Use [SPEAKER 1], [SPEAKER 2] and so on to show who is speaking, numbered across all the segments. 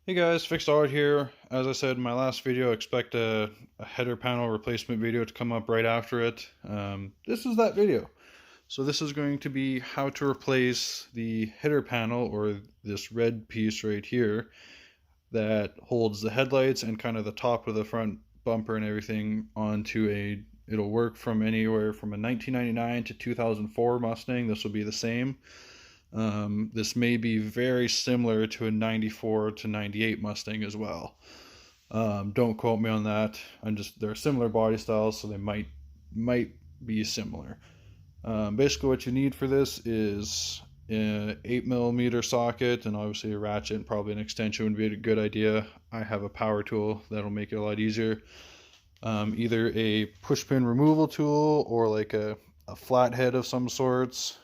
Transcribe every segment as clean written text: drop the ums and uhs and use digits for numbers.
[SPEAKER 1] Hey guys, Fixed Art here. As I said in my last video, expect a header panel replacement video to come up right after it. This is that video. So this is going to be how to replace the header panel, or this red piece right here that holds the headlights and kind of the top of the front bumper and everything onto it'll work from anywhere from a 1999 to 2004 Mustang. This will be the same. This may be very similar to a 94 to 98 Mustang as well. Don't quote me on that. They're similar body styles, so they might be similar. Basically what you need for this is an 8mm socket, and obviously a ratchet and probably an extension would be a good idea. I have a power tool that'll make it a lot easier. Either a push pin removal tool or like a flathead of some sorts.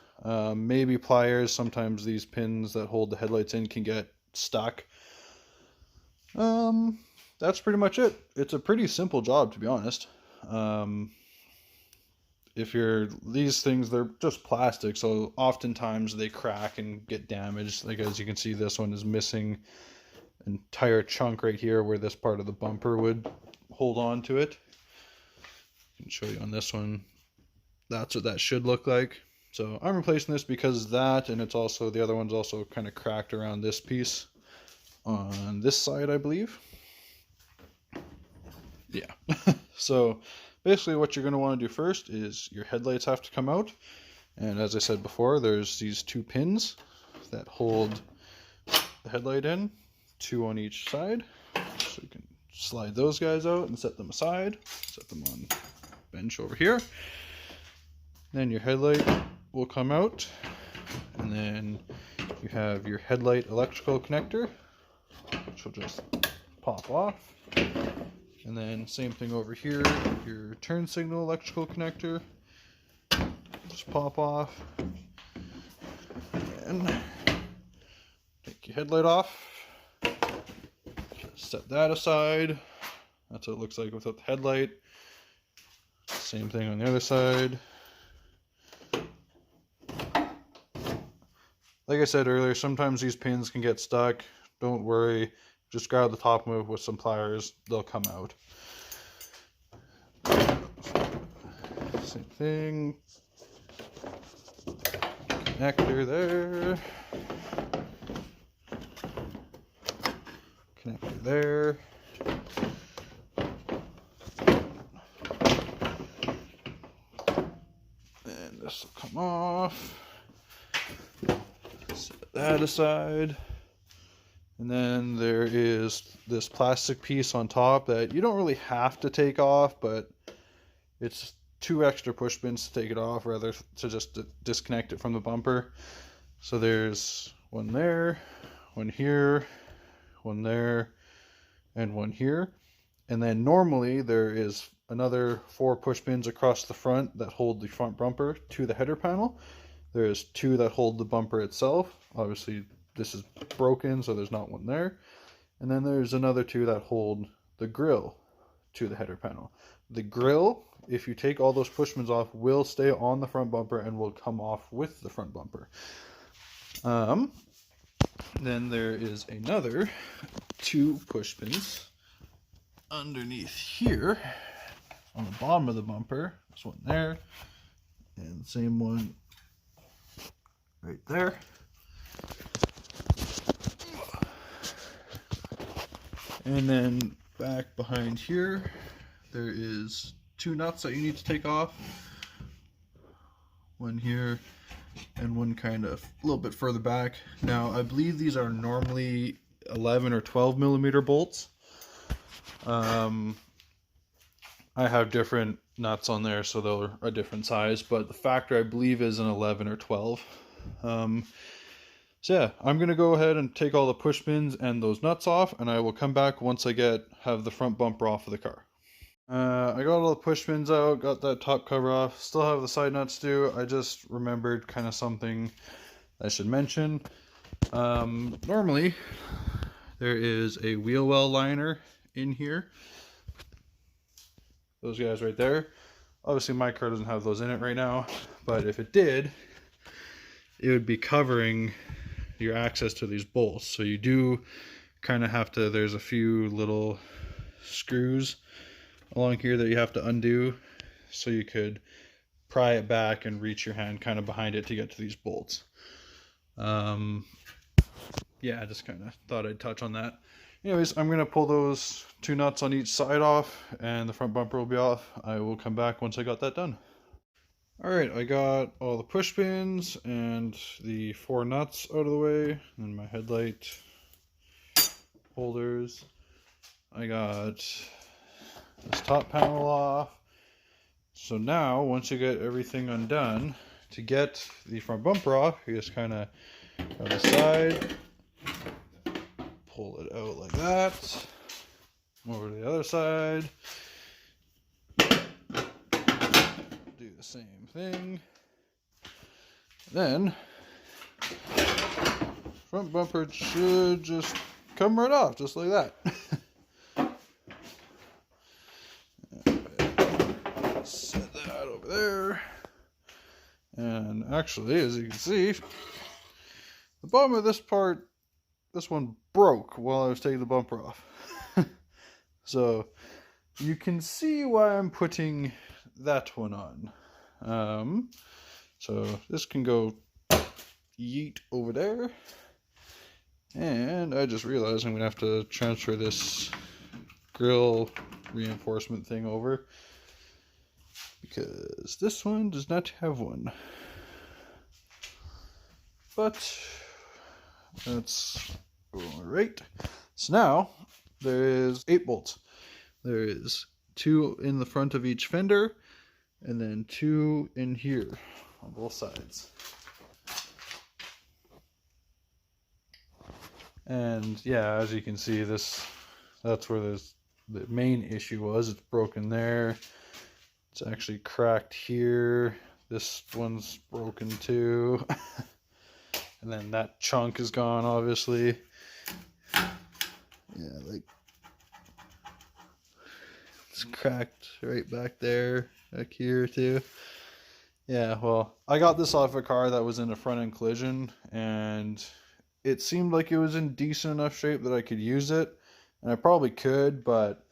[SPEAKER 1] Maybe pliers. Sometimes these pins that hold the headlights in can get stuck. That's pretty much it. It's a pretty simple job, to be honest. These things, they're just plastic, so oftentimes they crack and get damaged. Like, as you can see, this one is missing an entire chunk right here where this part of the bumper would hold on to it. I can show you on this one. That's what that should look like. So I'm replacing this because of that, and it's also, the other one's also kind of cracked around this piece on this side, I believe. Yeah. So basically what you're going to want to do first is your headlights have to come out. And as I said before, there's these two pins that hold the headlight in, two on each side. So you can slide those guys out and set them aside. Set them on a bench over here. Then your headlight will come out, and then you have your headlight electrical connector, which will just pop off. And then same thing over here, your turn signal electrical connector, just pop off. And take your headlight off, set that aside. That's what it looks like without the headlight. Same thing on the other side. Like I said earlier, sometimes these pins can get stuck. Don't worry. Just grab the top of it with some pliers. They'll come out. Same thing. Connector there. Connector there. And this will come off. Set that aside. And then there is this plastic piece on top that you don't really have to take off, but it's two extra push pins to take it off rather to just disconnect it from the bumper. So there's one there, one here, one there, and one here. And then normally there is another 4 push pins across the front that hold the front bumper to the header panel. There's 2 that hold the bumper itself. Obviously this is broken, so there's not one there. And then there's another 2 that hold the grill to the header panel. The grill, if you take all those push pins off, will stay on the front bumper and will come off with the front bumper. Then there is another 2 push pins underneath here on the bottom of the bumper. There's one there, and the same one right there. And then back behind here, there is 2 nuts that you need to take off. One here and one kind of a little bit further back. Now, I believe these are normally 11 or 12 millimeter bolts. I have different nuts on there, so they're a different size, but the factor I believe is an 11 or 12. So yeah, I'm going to go ahead and take all the push pins and those nuts off, and I will come back once I have the front bumper off of the car. I got all the push pins out, got that top cover off, still have the side nuts too. I just remembered kind of something I should mention. Normally, there is a wheel well liner in here. Those guys right there. Obviously my car doesn't have those in it right now, but if it did, it would be covering your access to these bolts. So you do kind of have to, there's a few little screws along here that you have to undo, so you could pry it back and reach your hand kind of behind it to get to these bolts. Yeah, I just kind of thought I'd touch on that. Anyways, I'm going to pull those 2 nuts on each side off, and the front bumper will be off. I will come back once I got that done. Alright, I got all the push pins and the 4 nuts out of the way, and my headlight holders. I got this top panel off. So now, once you get everything undone, to get the front bumper off, you just kind of on the side, pull it out like that, over to the other side, do the same thing, then front bumper should just come right off, just like that. Set that over there, and actually, as you can see, the bottom of this part, this one broke while I was taking the bumper off. So you can see why I'm putting that one on. So this can go yeet over there. And I just realized I'm going to have to transfer this grill reinforcement thing over, because this one does not have one. But that's all right. So now there is 8 bolts. There is 2 in the front of each fender, and then 2 in here on both sides. And yeah, as you can see, that's where the main issue was. It's broken there. It's actually cracked here. This one's broken too. And then that chunk is gone, obviously. Yeah, like, it's cracked right back there, back here too. Yeah, well, I got this off a car that was in a front end collision, and it seemed like it was in decent enough shape that I could use it, and I probably could, but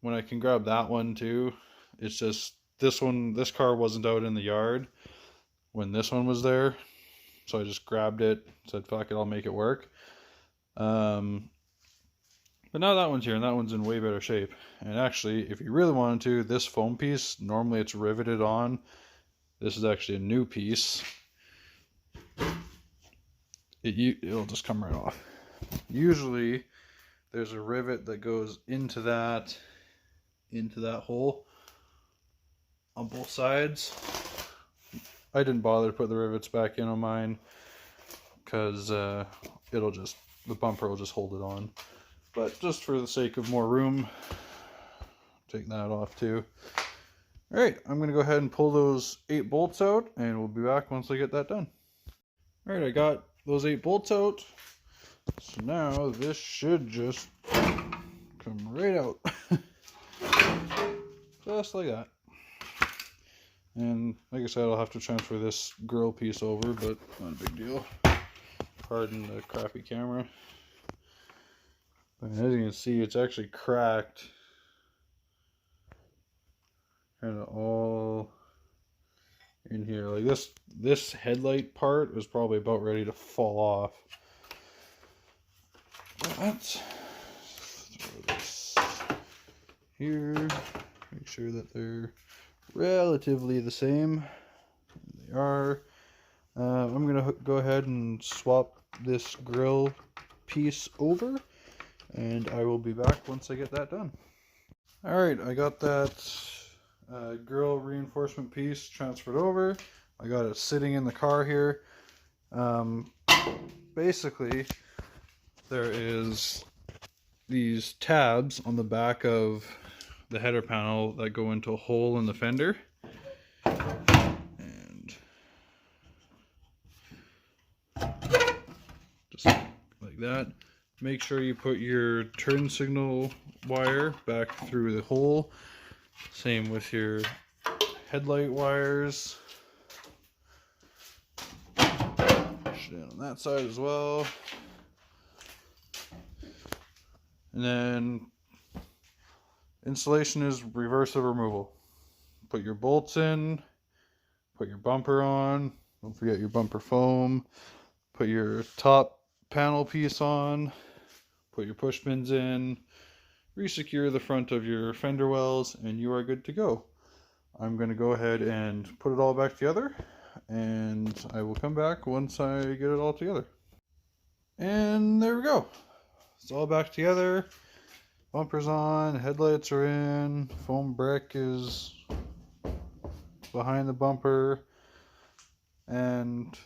[SPEAKER 1] when I can grab that one too, it's just, this car wasn't out in the yard when this one was there, so I just grabbed it, said fuck it, I'll make it work. But now that one's here, and that one's in way better shape. And actually, if you really wanted to, this foam piece, normally it's riveted on. This is actually a new piece. It'll just come right off. Usually, there's a rivet that goes into that hole on both sides. I didn't bother to put the rivets back in on mine, because the bumper will just hold it on. But just for the sake of more room, take that off too. Alright, I'm going to go ahead and pull those 8 bolts out, and we'll be back once I get that done. Alright, I got those 8 bolts out. So now this should just come right out. Just like that. And like I said, I'll have to transfer this grill piece over, but not a big deal. Pardon the crappy camera. But as you can see, it's actually cracked kind of all in here. Like this headlight part is probably about ready to fall off. Let's throw this here. Make sure that they're relatively the same. They are. I'm gonna go ahead and swap this grill piece over, and I will be back once I get that done. Alright, I got that grill reinforcement piece transferred over. I got it sitting in the car here. Basically, there is these tabs on the back of the header panel that go into a hole in the fender. And just like that. Make sure you put your turn signal wire back through the hole. Same with your headlight wires. Push it in on that side as well. And then installation is reverse of removal. Put your bolts in, put your bumper on, don't forget your bumper foam, put your top panel piece on, put your push pins in, resecure the front of your fender wells, and you are good to go. I'm going to go ahead and put it all back together, and I will come back once I get it all together. And there we go. It's all back together. Bumper's on, headlights are in, foam brick is behind the bumper, and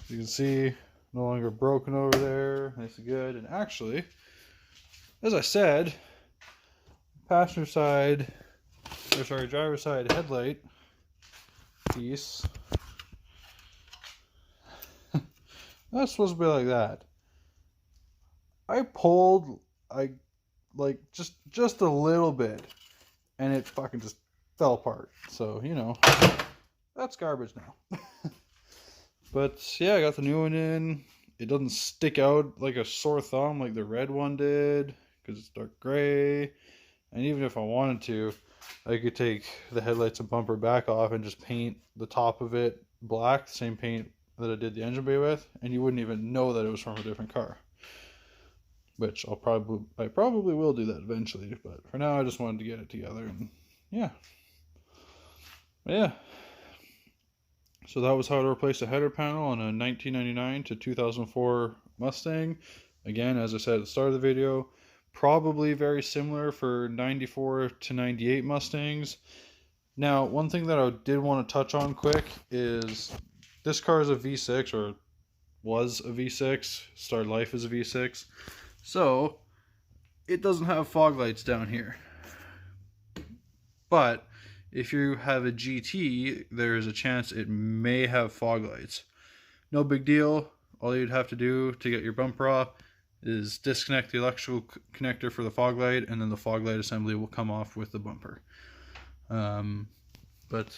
[SPEAKER 1] you can see no longer broken over there, nice and good. And actually, as I said, driver's side headlight piece, that's supposed to be like that. I pulled, like just a little bit, and it fucking just fell apart. So, you know, that's garbage now. But yeah, I got the new one in. It doesn't stick out like a sore thumb like the red one did, because it's dark gray. And even if I wanted to, I could take the headlights and bumper back off and just paint the top of it black, the same paint that I did the engine bay with, and you wouldn't even know that it was from a different car. Which I probably will do that eventually, but for now I just wanted to get it together, and yeah. But yeah. So that was how to replace a header panel on a 1999 to 2004 Mustang. Again, as I said at the start of the video, probably very similar for 94 to 98 Mustangs. Now, one thing that I did want to touch on quick is this car is a V6, or was a V6, started life as a V6. So, it doesn't have fog lights down here. But if you have a GT, there's a chance it may have fog lights. No big deal. All you'd have to do to get your bumper off is disconnect the electrical connector for the fog light, and then the fog light assembly will come off with the bumper. But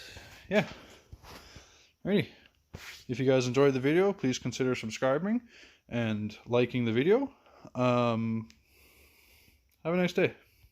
[SPEAKER 1] yeah. Alrighty. If you guys enjoyed the video, please consider subscribing and liking the video. Have a nice day.